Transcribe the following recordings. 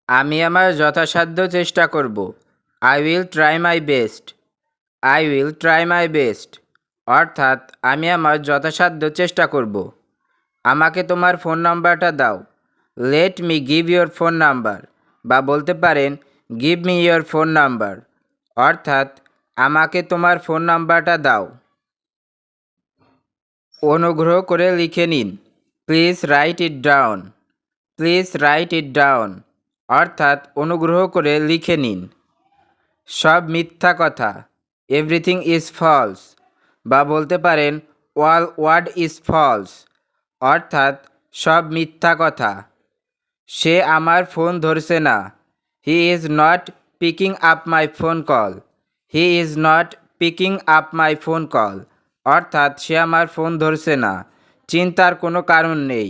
আমি আমার যথাসাধ্য চেষ্টা করব। I will try my best. I will try my best অর্থাৎ আমি আমার যথাসাধ্য চেষ্টা করব। আমাকে তোমার ফোন নাম্বারটা দাও। Let me give your phone number, বা বলতে পারেন give me your phone number অর্থাৎ আমাকে তোমার ফোন নাম্বারটা দাও। অনুগ্রহ করে লিখে নিন। Please write it down. Please write it down অর্থাৎ অনুগ্রহ করে লিখে নিন। সব মিথ্যা কথা। এভরিথিং ইজ ফলস, বা বলতে পারেন অল ওয়ার্ড ইজ ফলস অর্থাৎ সব মিথ্যা কথা। সে আমার ফোন ধরছে না। He is not picking up my phone call. He is not picking up my phone call অর্থাৎ সে আমার ফোন ধরছে না। চিন্তার কোনো কারণ নেই।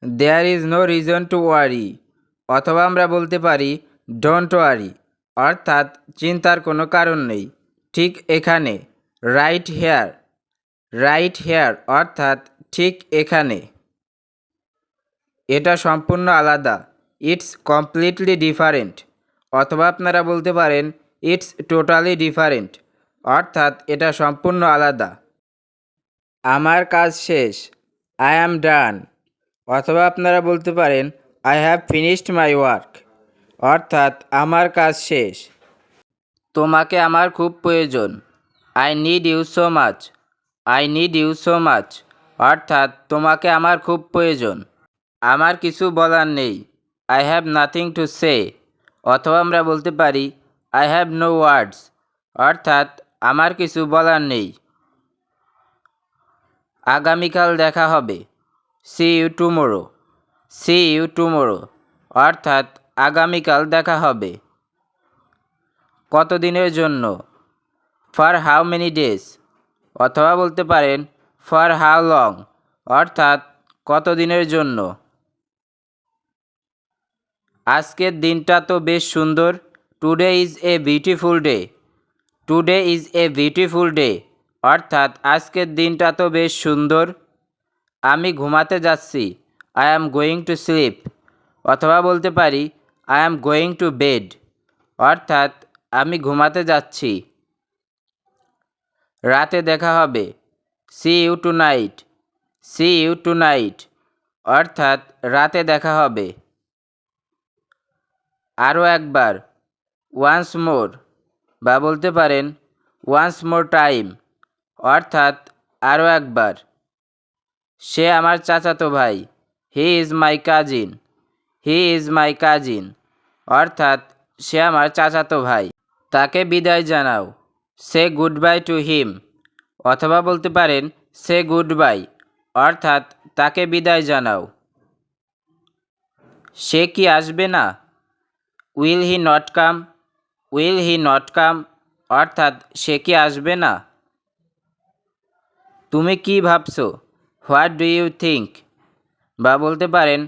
There is no reason to worry, অথবা আমরা বলতে পারি ডোন্ট ওয়ারি অর্থাৎ চিন্তার কোনো কারণ নেই। ঠিক এখানে। Right hair. রাইট হেয়ার অর্থাৎ ঠিক এখানে। এটা সম্পূর্ণ আলাদা। ইটস কমপ্লিটলি ডিফারেন্ট, অথবা আপনারা বলতে পারেন ইটস টোটালি ডিফারেন্ট অর্থাৎ এটা সম্পূর্ণ আলাদা। আমার কাজ শেষ। আই অ্যাম ডান, অথবা আপনারা বলতে পারেন I have finished my work অর্থাৎ আমার কাজ শেষ। তোমাকে আমার খুব প্রয়োজন। I need you so much. I need you so much অর্থাৎ তোমাকে আমার খুব প্রয়োজন। আমার কিছু বলার নেই। I have nothing to say, অথবা আমরা বলতে পারি আই হ্যাভ নো ওয়ার্ডস অর্থাৎ আমার কিছু বলার নেই। আগামীকাল দেখা হবে। See you tomorrow. See you tomorrow অর্থাৎ আগামীকাল দেখা হবে। কতদিনের জন্য? ফর হাউ মেনি ডেজ, অথবা বলতে পারেন ফর হাউ লং অর্থাৎ কতদিনের জন্য। আজকের দিনটা তো বেশ সুন্দর। Today is a beautiful day. Today is a beautiful day অর্থাৎ আজকের দিনটা তো বেশ সুন্দর। আমি ঘুমাতে যাচ্ছি। I am going to sleep, অথবা বলতে পারি I am going to bed অর্থাৎ আমি ঘুমাতে যাচ্ছি। রাতে দেখা হবে। See you tonight. See you tonight অর্থাৎ রাতে দেখা হবে। আরও একবার। ওয়ান্স মোর, বা বলতে পারেন ওয়ান্স মোর টাইম অর্থাৎ আরও একবার। সে আমার চাচাতো ভাই। He is my cousin. He is my cousin অর্থাৎ সে আমার চাচাতো ভাই। তাকে বিদায় জানাও। সে গুড বাই টু হিম, অথবা বলতে পারেন সে গুড বাই অর্থাৎ তাকে বিদায় জানাও। সে কি আসবে না? Will he not come. Will he not come অর্থাৎ সে কি আসবে না? তুমি কি ভাবছো? হোয়াট ডু ইউ থিঙ্ক, বা বলতে পারেন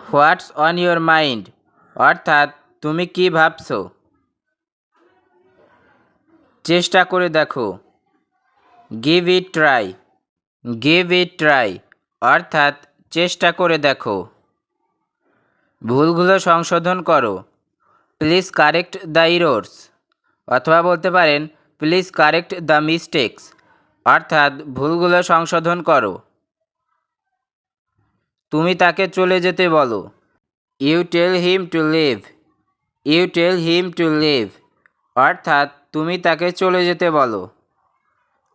হোয়াটস অন ইয়োর মাইন্ড অর্থাৎ তুমি কি ভাবছো? চেষ্টা করে দেখো। Give it try. Give it try অর্থাৎ চেষ্টা করে দেখো। ভুলগুলো সংশোধন করো। প্লিজ কারেক্ট দ্য ইরোর্স, অথবা বলতে পারেন প্লিজ কারেক্ট দ্য মিস্টেক্স অর্থাৎ ভুলগুলো সংশোধন করো। তুমি তাকে চলে যেতে বলো। You tell him to leave. You tell him to leave অর্থাৎ তুমি তাকে চলে যেতে বলো।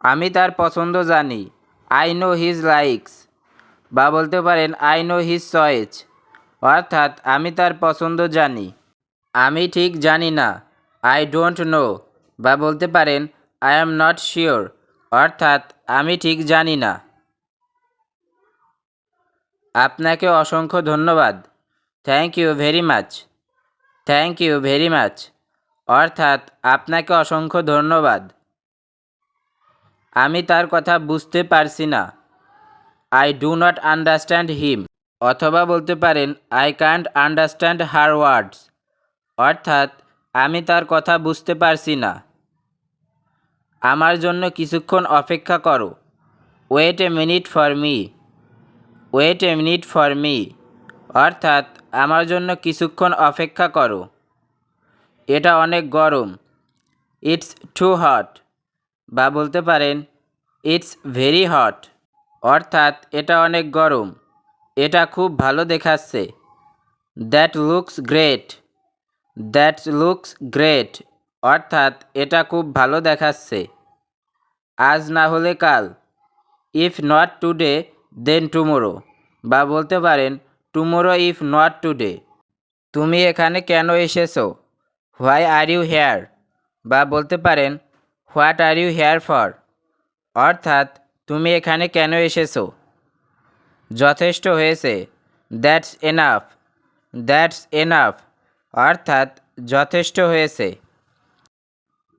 আমি তার পছন্দ জানি। আই নো হিজ লাইকস, বা বলতে পারেন আই নো হিজ চয়েস অর্থাৎ আমি তার পছন্দ জানি। আমি ঠিক জানি না। আই ডোন্ট নো, বা বলতে পারেন আই অ্যাম নট শিওর অর্থাৎ আমি ঠিক জানি না। আপনাকে অসংখ্য ধন্যবাদ। Thank you very much. Thank you very much অর্থাৎ আপনাকে অসংখ্য ধন্যবাদ। আমি তার কথা বুঝতে পারছি না। আই ডু নট আন্ডারস্ট্যান্ড হিম, অথবা বলতে পারেন আই ক্যান্ট আন্ডারস্ট্যান্ড হার ওয়ার্ডস অর্থাৎ আমি তার কথা বুঝতে পারছি না। আমার জন্য কিছুক্ষণ অপেক্ষা করো। Wait a minute for me. Wait a minute for me অর্থাৎ আমার জন্য কিছুক্ষণ অপেক্ষা করো। এটা অনেক গরম। It's too hot. বা বলতে পারেন ইটস ভেরি হট। অর্থাৎ এটা অনেক গরম। এটা খুব ভালো দেখাচ্ছে। That looks great. That looks great. অর্থাৎ এটা খুব ভালো দেখাচ্ছে। আজ না হলে কাল। If not today then tomorrow. বা বলতে পারেন টুমোরো ইফ নট টুডে। তুমি এখানে কেন এসেছো? Why are you here. বা বলতে পারেন what are you here for. অর্থাৎ তুমি এখানে কেন এসেছো? যথেষ্ট হয়েছে। That's enough. That's enough. অর্থাৎ যথেষ্ট হয়েছে।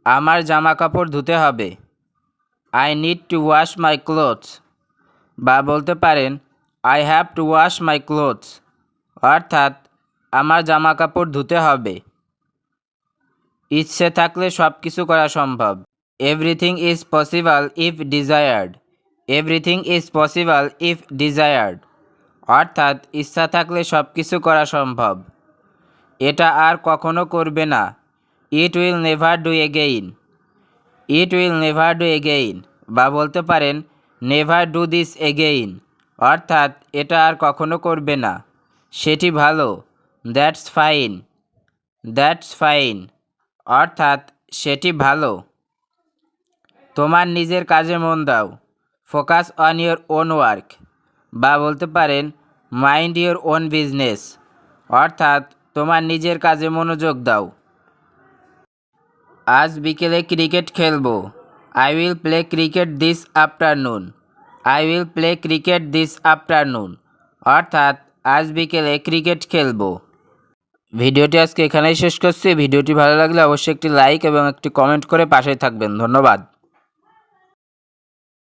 আমার জামা কাপড় ধুতে হবে। I need to wash my clothes. বা বলতে পারেন I have to wash my clothes. অর্থাৎ আমার জামা কাপড় ধুতে হবে। ইচ্ছে থাকলে সব কিছু করা সম্ভব। Everything is possible if desired. Everything is possible if desired. অর্থাৎ ইচ্ছা থাকলে সব কিছু করা সম্ভব। এটা আর কখনো করবে না। It will never do again. It will never do again. বা বলতে পারেন নেভার ডু দিস এগেইন। অর্থাৎ এটা আর কখনো করবে না। সেটি ভালো। That's fine. That's fine. অর্থাৎ সেটি ভালো। তোমার নিজের কাজে মন দাও। Focus on your own work. বা বলতে পারেন মাইন্ড ইয়োর ওন বিজনেস। অর্থাৎ তোমার নিজের কাজে মনোযোগ দাও। আজ বিকেলে ক্রিকেট খেলবো। I will play cricket this afternoon. I will play cricket this afternoon. অর্থাৎ আজ বিকেলে ক্রিকেট খেলবো। ভিডিওটি আজকে এখানেই শেষ করছি। ভিডিওটি ভালো লাগলে অবশ্যই একটি লাইক এবং একটি কমেন্ট করে পাশে থাকবেন। ধন্যবাদ।